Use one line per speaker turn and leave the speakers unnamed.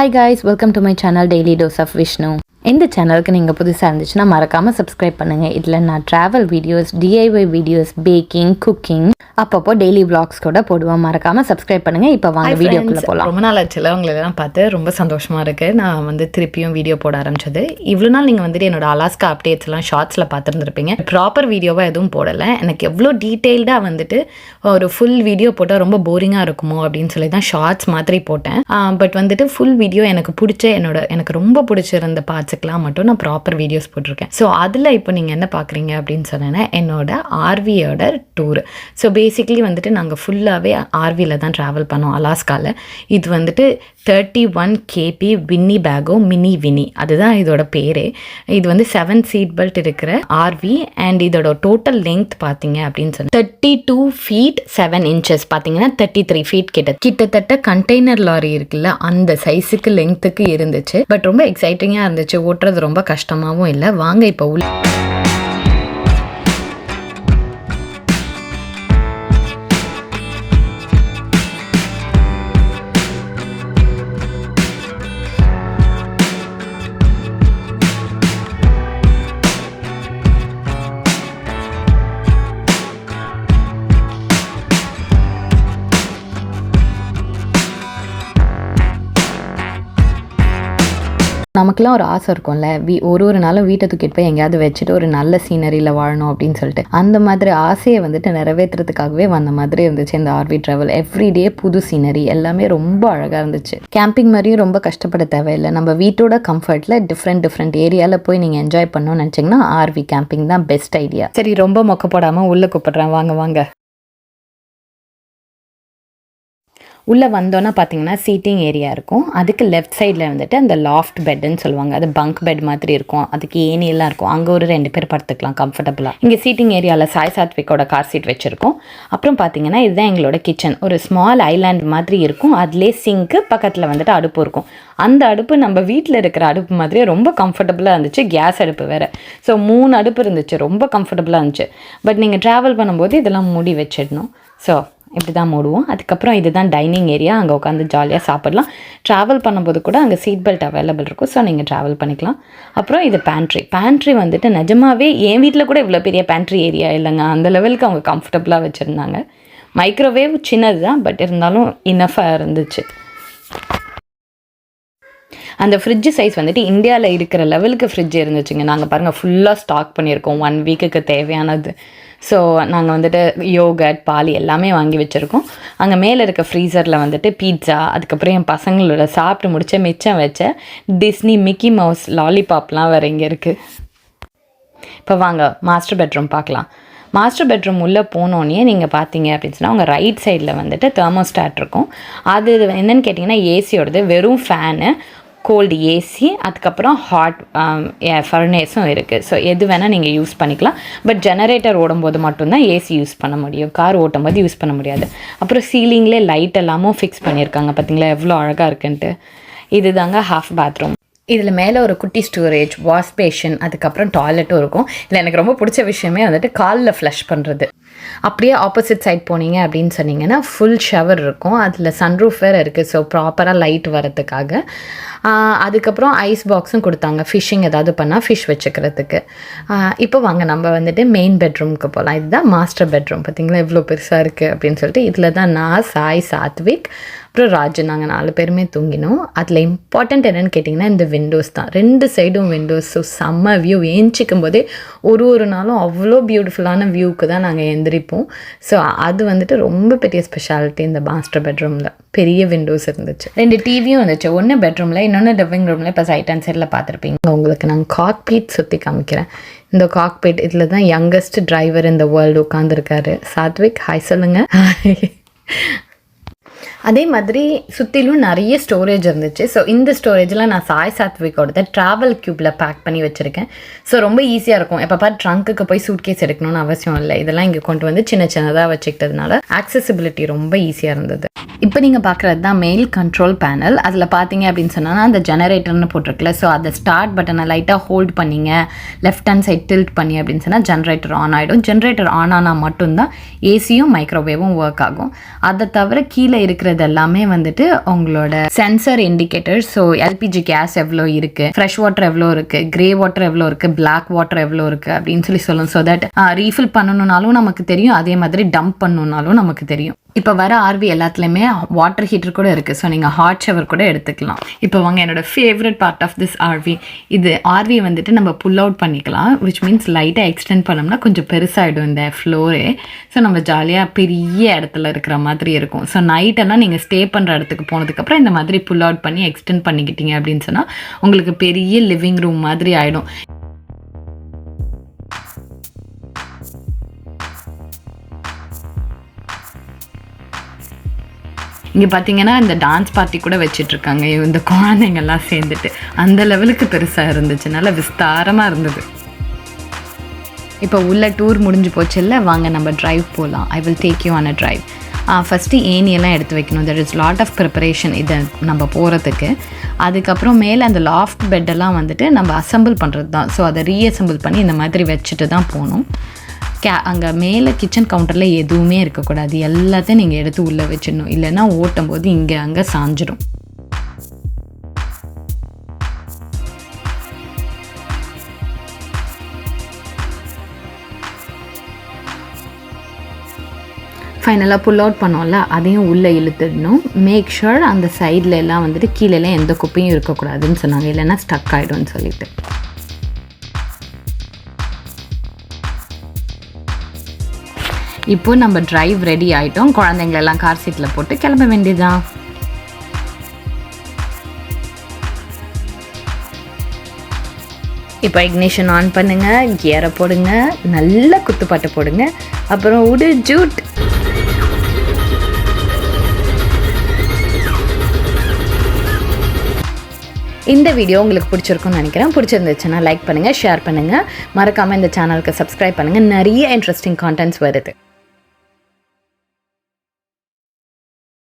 Hi guys, welcome to my channel Daily Dose of Vishnu. இந்த சேனலுக்கு நீங்கள் புதுசாக இருந்துச்சுன்னா மறக்காமல் சப்ஸ்கிரைப் பண்ணுங்கள். இதில் நான் travel videos, DIY videos, baking, cooking, அப்பப்போ டெய்லி vlogs கூட போடுவேன். மறக்காமல் சப்ஸ்கிரைப் பண்ணுங்கள். இப்போ வாங்க வீடியோக்குள்ளே போகலாம்.
ரொம்ப நாள் ஆச்சுல உங்களெல்லாம் பார்த்து ரொம்ப சந்தோஷமாக இருக்குது. நான் திருப்பியும் வீடியோ போட ஆரம்பிச்சது. இவ்வளோ நாள் நீங்கள் என்னோட அலாஸ்கா அப்டேட்ஸ்லாம் ஷார்ட்ஸில் பார்த்துருந்துருப்பீங்க. ப்ராப்பர் வீடியோவாக எதுவும் போடலை. எனக்கு எவ்வளோ டீட்டெயில்டாக ஒரு ஃபுல் வீடியோ போட்டால் ரொம்ப போரிங்காக இருக்குமோ அப்படின்னு சொல்லி தான் ஷார்ட்ஸ் மாதிரி போட்டேன். பட் ஃபுல் வீடியோ எனக்கு ரொம்ப பிடிச்சிருந்த பார்ட்ஸுக்கெலாம் மட்டும் நான் ப்ராப்பர் வீடியோஸ் போட்டிருக்கேன். ஸோ அதில் இப்போ நீங்கள் என்ன பார்க்குறீங்க அப்படின்னு சொன்னேன்னா என்னோட ஆர்வியோட டூர். ஸோ பேசிக்லி நாங்கள் ஃபுல்லாகவே ஆர்வியில் தான் ட்ராவல் பண்ணோம் அலாஸ்காவில். இது 31 kg வின்னி பேகோ மினி வினி, அதுதான் இதோட பேரே. இது 7 சீட் பெல்ட் இருக்கிற ஆர்வி. அண்ட் இதோட டோட்டல் லெங்த் பார்த்தீங்க அப்படின்னு சொன்னால் 32 feet 7 inches, பார்த்தீங்கன்னா 33 feet கிட்டத்தட்ட கண்டெய்னர் லாரி இருக்குல்ல அந்த சைஸுக்கு லெங்த்துக்கு இருந்துச்சு. பட் ரொம்ப எக்ஸைட்டிங்காக இருந்துச்சு, ஓட்டுறது ரொம்ப கஷ்டமாகவும் இல்லை. வாங்க இப்போ உள்ள
நமக்குலாம் ஒரு ஆசை இருக்கும்ல, ஒரு நாளும் வீட்டை தூக்கிட்டு போய் எங்கேயாவது வச்சுட்டு ஒரு நல்ல சீனரியில் வாழணும் அப்படின்னு சொல்லிட்டு. அந்த மாதிரி ஆசையை நிறைவேற்றுறதுக்காகவே வந்த மாதிரி இருந்துச்சு இந்த ஆர்வி ட்ராவல். எவ்ரிடே புது சீனரி, எல்லாமே ரொம்ப அழகாக இருந்துச்சு. கேம்பிங் மாதிரியும் ரொம்ப கஷ்டப்பட தேவையில்லை. நம்ம வீட்டோட கம்ஃபர்ட்டில் டிஃப்ரெண்ட் ஏரியாவில் போய் நீங்கள் என்ஜாய் பண்ணணும்னு நினச்சிங்கன்னா ஆர்வி கேம்பிங் தான் பெஸ்ட் ஐடியா. சரி, ரொம்ப மொக்க போடாமல் உள்ளே கூப்பிட்றேன், வாங்க. உள்ளே வந்தோன்னா பார்த்தீங்கன்னா சீட்டிங் ஏரியா இருக்கும். அதுக்கு லெஃப்ட் சைடில் அந்த லாஃப்ட் பெட்டுன்னு சொல்லுவாங்க. அது பங்க் பெட் மாதிரி இருக்கும். அதுக்கு ஏனியெல்லாம் இருக்கும். அங்கே ஒரு 2 பேர் படுத்துக்கலாம் கம்ஃபர்டபுளாக. இங்கே சீட்டிங் ஏரியாவில் சாய் சாத்விக்கோட கார் சீட் வச்சுருக்கோம். அப்புறம் பார்த்தீங்கன்னா இதுதான் எங்களோட கிச்சன். ஒரு ஸ்மால் ஐலாண்ட் மாதிரி இருக்கும். அதுலேயே சிங்க்கு பக்கத்தில் அடுப்பு இருக்கும். அந்த அடுப்பு நம்ம வீட்டில் இருக்கிற அடுப்பு மாதிரியே ரொம்ப கம்ஃபர்டபுளாக இருந்துச்சு. கேஸ் அடுப்பு வேறு. ஸோ 3 அடுப்பு இருந்துச்சு. ரொம்ப கம்ஃபர்டபுளாக இருந்துச்சு. பட் நீங்கள் ட்ராவல் பண்ணும்போது இதெல்லாம் மூடி வச்சிடணும். ஸோ இப்படி தான் மூடுவோம். அதுக்கப்புறம் இதுதான் டைனிங் ஏரியா. அங்கே உட்காந்து ஜாலியாக சாப்பிடலாம். ட்ராவல் பண்ணும்போது கூட அங்கே சீட் பெல்ட் அவைலபிள் இருக்கும். ஸோ நீங்கள் ட்ராவல் பண்ணிக்கலாம். அப்புறம் இது பேண்ட்ரி நிஜமாவே என் வீட்டில் கூட இவ்வளோ பெரிய பேண்ட்ரி ஏரியா இல்லைங்க. அந்த லெவலுக்கு அவங்க கம்ஃபர்டபுளாக வச்சுருந்தாங்க. மைக்ரோவேவ் சின்னது தான், பட் இருந்தாலும் இனஃபாக இருந்துச்சு. அந்த ஃப்ரிட்ஜு சைஸ் இந்தியாவில் இருக்கிற லெவலுக்கு ஃப்ரிட்ஜ் இருந்துச்சுங்க. நாங்கள் பாருங்கள் ஃபுல்லாக ஸ்டாக் பண்ணியிருக்கோம் 1 வீக்குக்கு தேவையானது. ஸோ நாங்கள் யோகட், பால் எல்லாமே வாங்கி வச்சுருக்கோம். அங்கே மேலே இருக்க ஃப்ரீசரில் பீட்சா, அதுக்கப்புறம் என் பசங்களோட சாப்பிட்டு மிச்சம் வச்ச டிஸ்னி மிக்கி மவுஸ் லாலிபாப்லாம் வேறு இங்கே இருக்குது. இப்போ வாங்க மாஸ்டர் பெட்ரூம் பார்க்கலாம். மாஸ்டர் பெட்ரூம் உள்ளே போனோன்னே நீங்கள் பார்த்தீங்க அப்படின்னு சொன்னால் அவங்க ரைட் சைடில் தெர்மோஸ்டாட் இருக்கும். அது என்னென்னு கேட்டிங்கன்னா ஏசியோடது. வெறும் ஃபேனு, கோல்டு ஏசி, அதுக்கப்புறம் ஹாட் ஃபர்னேஸும் இருக்குது. ஸோ எது வேணால் நீங்கள் யூஸ் பண்ணிக்கலாம். பட் ஜெனரேட்டர் ஓடும்போது மட்டும்தான் ஏசி யூஸ் பண்ண முடியும். கார் ஓட்டும் போது யூஸ் பண்ண முடியாது. அப்புறம் சீலிங்லேயே லைட் எல்லாமும் ஃபிக்ஸ் பண்ணியிருக்காங்க. பார்த்தீங்களா எவ்வளோ அழகாக இருக்குன்ட்டு. இது தாங்க ஹாஃப் பாத்ரூம். இதில் மேலே ஒரு குட்டி ஸ்டோரேஜ், வாஷ் பேஷன், அதுக்கப்புறம் டாய்லெட்டும் இருக்கும். இதில் எனக்கு ரொம்ப பிடிச்ச விஷயமே காலில் ஃப்ளஷ் பண்ணுறது. அப்படியே ஆப்போசிட் சைட் போனீங்க அப்படின்னு சொன்னீங்கன்னா ஃபுல் ஷவர் இருக்கும். அதில் சன்ரூஃப் வேறு இருக்குது. ஸோ ப்ராப்பராக லைட் வரதுக்காக. அதுக்கப்புறம் ஐஸ் பாக்ஸும் கொடுத்தாங்க, ஃபிஷ்ஷிங் ஏதாவது பண்ணால் ஃபிஷ் வச்சுக்கிறதுக்கு. இப்போ வாங்க நம்ம மெயின் பெட்ரூமுக்கு போகலாம். இதுதான் மாஸ்டர் பெட்ரூம். பார்த்திங்களா எவ்வளோ பெருசாக இருக்குது அப்படின்னு சொல்லிட்டு. இதில் தான் நான், சாய், சாத்விக், அப்புறம் ராஜு, நாங்கள் 4 பேருமே தூங்கினோம். அதில் இம்பார்ட்டண்ட் என்னென்னு கேட்டிங்கன்னா இந்த விண்டோஸ் தான். 2 சைடும் விண்டோஸ். ஸோ செம்ம வியூ. ஏஞ்சிக்கும் போதே ஒரு நாளும் அவ்வளோ பியூட்டிஃபுல்லான வியூவுக்கு தான் நாங்கள் எந்திரிப்போம். ஸோ அது ரொம்ப பெரிய ஸ்பெஷாலிட்டி இந்த மாஸ்டர் பெட்ரூமில். பெரிய விண்டோஸ் இருந்துச்சு. 2 டிவியும் இருந்துச்சு. ஒன்று பெட்ரூமில், இன்னொன்று லிவிங் ரூமில். இப்போ ரைட் ஹேண்ட் சைடில் பார்த்துருப்பீங்க. உங்களுக்கு நாங்கள் காக்பீட் சுற்றி காமிக்கிறேன். இந்த காக்பீட் இதில் தான் யங்கஸ்ட் டிரைவர் இந்த வேர்ல்டு உட்காந்துருக்காரு. சாத்விக் ஹாய் சொல்லுங்கள். அதே மாதிரி சுற்றிலும் நிறைய ஸ்டோரேஜ் இருந்துச்சு. ஸோ இந்த ஸ்டோரேஜில் நான் சாய் சாத்விக்கோட ட்ராவல் க்யூப்பில் பேக் பண்ணி வச்சுருக்கேன். ஸோ ரொம்ப ஈஸியாக இருக்கும். எப்போ பார்த்து ட்ரங்க்குக்கு போய் சூட்கேஸ் எடுக்கணும்னு அவசியம் இல்லை. இதெல்லாம் இங்கே கொண்டு சின்னதாக வச்சுக்கிட்டதுனால ஆக்சசிபிலிட்டி ரொம்ப ஈஸியாக இருந்தது. இப்போ நீங்கள் பார்க்குறது தான் மெயில் கண்ட்ரோல் பேனல். அதில் பார்த்தீங்க அப்படின்னு சொன்னால் அந்த ஜெனரேட்டர்னு போட்டிருக்கல. ஸோ அதை ஸ்டார்ட் பட்டனை லைட்டாக ஹோல்ட் பண்ணிங்க, லெஃப்ட் ஹேண்ட் சைட் டில்ட் பண்ணி அப்படின்னு சொன்னால் ஜென்ரேட்டர் ஆன் ஆகிடும். ஜென்ரேட்டர் ஆன் ஆனால் மட்டும்தான் ஏசியும் மைக்ரோவேவும் ஒர்க் ஆகும். அதை தவிர கீழே இருக்கிற காமிக்கிறது எல்லாமே வந்துட்டு உங்களோட sensor indicator. So LPG gas எவ்வளோ இருக்கு, ஃப்ரெஷ் வாட்டர் எவ்வளோ இருக்கு, கிரே வாட்டர் எவ்வளோ இருக்கு, பிளாக் வாட்டர் எவ்வளோ இருக்கு அப்படின்னு சொல்லும். ஸோ தட் ரீஃபில் பண்ணணும்னாலும் நமக்கு தெரியும், அதே மாதிரி டம்ப் பண்ணணும்னாலும் நமக்கு தெரியும். இப்போ வர ஆர்வி எல்லாத்துலேயுமே வாட்டர் ஹீட்டர் கூட இருக்குது. ஸோ நீங்கள் ஹாட் ஷவர் கூட எடுத்துக்கலாம். இப்போ வாங்க என்னோட favourite part of this RV. இது ஆர்வி வந்துட்டு நம்ம புல் அவுட் பண்ணிக்கலாம், விச் மீன்ஸ் லைட்டாக எக்ஸ்டெண்ட் பண்ணோம்னா கொஞ்சம் பெருசாகிடும் இந்த ஃப்ளோரே. ஸோ நம்ம ஜாலியாக பெரிய இடத்துல இருக்கிற மாதிரி இருக்கும். ஸோ நைட்டெல்லாம் நீங்கள் ஸ்டே பண்ணுற இடத்துக்கு போனதுக்கப்புறம் இந்த மாதிரி புல் அவுட் பண்ணி எக்ஸ்டெண்ட் பண்ணிக்கிட்டீங்க அப்படின்னு சொன்னால் உங்களுக்கு பெரிய லிவிங் ரூம் மாதிரி ஆகிடும். இங்கே பார்த்தீங்கன்னா இந்த டான்ஸ் பார்ட்டி கூட வச்சிட்ருக்காங்க இந்த குழந்தைங்கள்லாம் சேர்ந்துட்டு. அந்த லெவலுக்கு பெருசாக இருந்துச்சு, நல்லா விஸ்தாரமாக இருந்தது. இப்போ உள்ள டூர் முடிஞ்சு போச்சு இல்லை, வாங்க நம்ம ட்ரைவ் போகலாம். I will take you on a drive. First ஏணியெல்லாம் எடுத்து வைக்கணும். There is lot of preparation இதை நம்ம போகிறதுக்கு. அதுக்கப்புறம் மேலே அந்த லாஃப்ட் பெட்டெல்லாம் வந்துட்டு நம்ம அசம்பிள் பண்ணுறது தான். ஸோ அதை ரீஅசம்பிள் பண்ணி இந்த மாதிரி வச்சுட்டு தான் போகணும். அங்கே மேலே கிச்சன் கவுண்டரில் எதுவுமே இருக்கக்கூடாது, எல்லாத்தையும் நீங்கள் எடுத்து உள்ளே வச்சிடணும், இல்லைன்னா ஓட்டும் போது இங்கே அங்கே சாஞ்சிடும். ஃபைனலாக புல் அவுட் பண்ணோம்ல, அதையும் உள்ளே இழுத்துடணும். மேக் ஷுர் அந்த சைடில் எல்லாம் வந்துட்டு கீழெல்லாம் எந்த குப்பையும் இருக்கக்கூடாதுன்னு சொன்னாங்க, இல்லைன்னா ஸ்டக் ஆகிடும்னு சொல்லிட்டு. இப்போ நம்ம டிரைவ் ரெடி ஆகிட்டோம். குழந்தைங்களெல்லாம் கார் சீட்டில் போட்டு கிளம்ப வேண்டியதுதான். இப்போ இக்னிஷன் ஆன் பண்ணுங்க, கியரை போடுங்க, நல்ல குத்துப்பாட்டு போடுங்க, அப்புறம் உடு ஜூட். இந்த வீடியோ உங்களுக்கு பிடிச்சிருக்கும்னு நினைக்கிறேன். பிடிச்சிருந்துச்சுன்னா லைக் பண்ணுங்கள், ஷேர் பண்ணுங்கள், மறக்காமல் இந்த சேனலுக்கு சப்ஸ்கிரைப் பண்ணுங்கள். நிறைய இன்ட்ரெஸ்டிங் கான்டென்ட்ஸ் வருது.